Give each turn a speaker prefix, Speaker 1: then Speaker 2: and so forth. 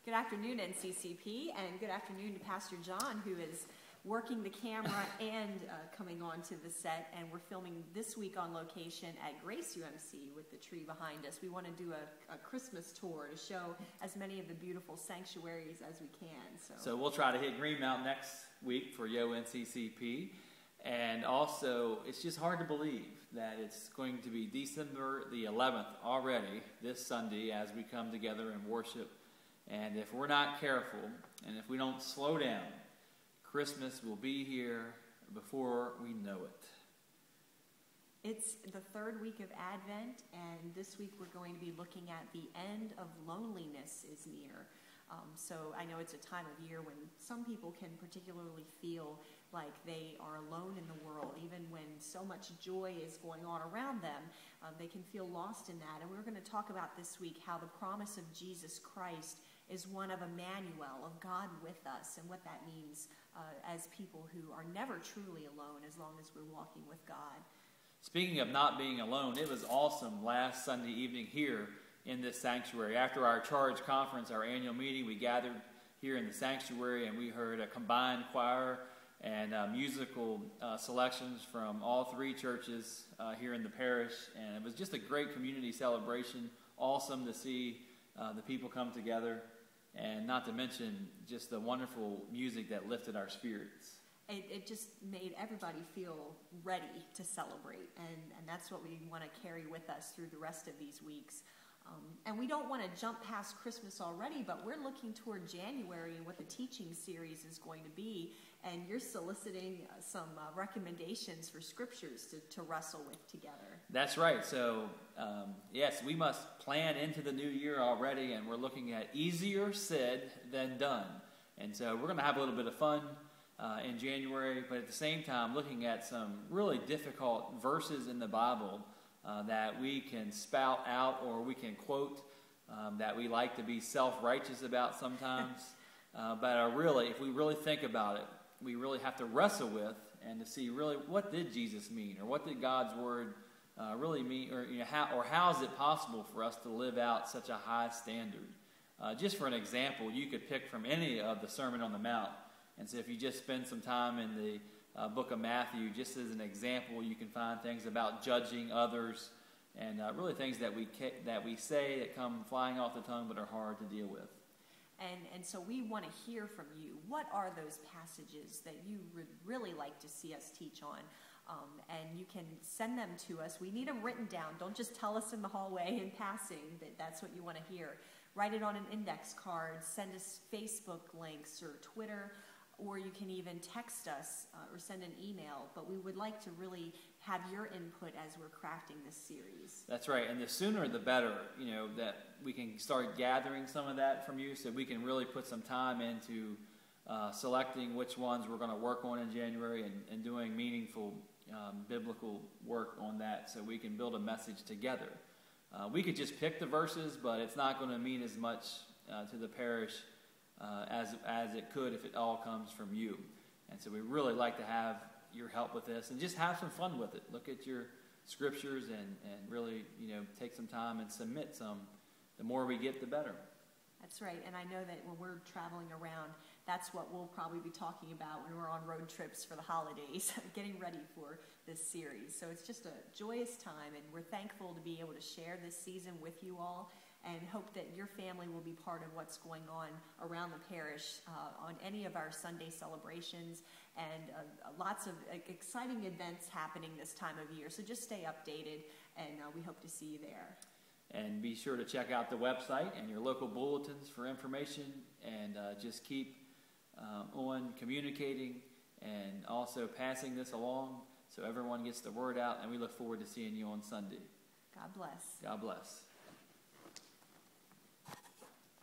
Speaker 1: Good afternoon, NCCP, and good afternoon to Pastor John, who is working the camera and coming on to the set. And we're filming this week on location at Grace UMC with the tree behind us. We want to do a Christmas tour to show as many of the beautiful sanctuaries as we can.
Speaker 2: So we'll try to hit Greenmount next week for Yo NCCP. And also, it's just hard to believe that it's going to be December the 11th already, this Sunday, as we come together and worship. And if we're not careful, and if we don't slow down, Christmas will be here before we know it.
Speaker 1: It's the third week of Advent, and this week we're going to be looking at the end of loneliness is near. So I know it's a time of year when some people can particularly feel like they are alone in the world. Even when so much joy is going on around them, they can feel lost in that. And we're going to talk about this week how the promise of Jesus Christ is one of Emmanuel, of God with us, and what that means as people who are never truly alone as long as we're walking with God.
Speaker 2: Speaking of not being alone, it was awesome last Sunday evening here in this sanctuary. After our Charge Conference, our annual meeting, we gathered here in the sanctuary and we heard a combined choir and musical selections from all three churches here in the parish. And it was just a great community celebration. Awesome to see the people come together, and not to mention just the wonderful music that lifted our spirits.
Speaker 1: It just made everybody feel ready to celebrate, and that's what we want to carry with us through the rest of these weeks. And we don't want to jump past Christmas already, but we're looking toward January and what the teaching series is going to be. And you're soliciting some recommendations for scriptures to wrestle with together.
Speaker 2: That's right. So, yes, we must plan into the new year already, and we're looking at easier said than done. And so we're going to have a little bit of fun in January, but at the same time looking at some really difficult verses in the Bible that we can spout out or we can quote that we like to be self-righteous about sometimes. But really, if we really think about it, we really have to wrestle with and to see really what did Jesus mean, or what did God's word really mean, or how is it possible for us to live out such a high standard? Just for an example, you could pick from any of the Sermon on the Mount. And so if you just spend some time in the book of Matthew, just as an example, you can find things about judging others and really things that we say that come flying off the tongue but are hard to deal with.
Speaker 1: And so we want to hear from you. What are those passages that you would really like to see us teach on? And you can send them to us. We need them written down. Don't just tell us in the hallway in passing that that's what you want to hear. Write it on an index card. Send us Facebook links or Twitter, or you can even text us or send an email. But we would like to really have your input as we're crafting this series.
Speaker 2: That's right, and the sooner the better, that we can start gathering some of that from you so we can really put some time into selecting which ones we're going to work on in January and doing meaningful biblical work on that so we can build a message together. We could just pick the verses, but it's not going to mean as much to the parish as it could if it all comes from you. And so we really like to have your help with this and just have some fun with it. Look at your scriptures and really, take some time and submit some. The more we get, the better.
Speaker 1: That's right. And I know that when we're traveling around, that's what we'll probably be talking about when we're on road trips for the holidays, getting ready for this series. So it's just a joyous time, and we're thankful to be able to share this season with you all, and hope that your family will be part of what's going on around the parish on any of our Sunday celebrations, and lots of exciting events happening this time of year. So just stay updated, and we hope to see you there.
Speaker 2: And be sure to check out the website and your local bulletins for information, and just keep on communicating and also passing this along so everyone gets the word out, and we look forward to seeing you on Sunday.
Speaker 1: God bless.
Speaker 2: God bless.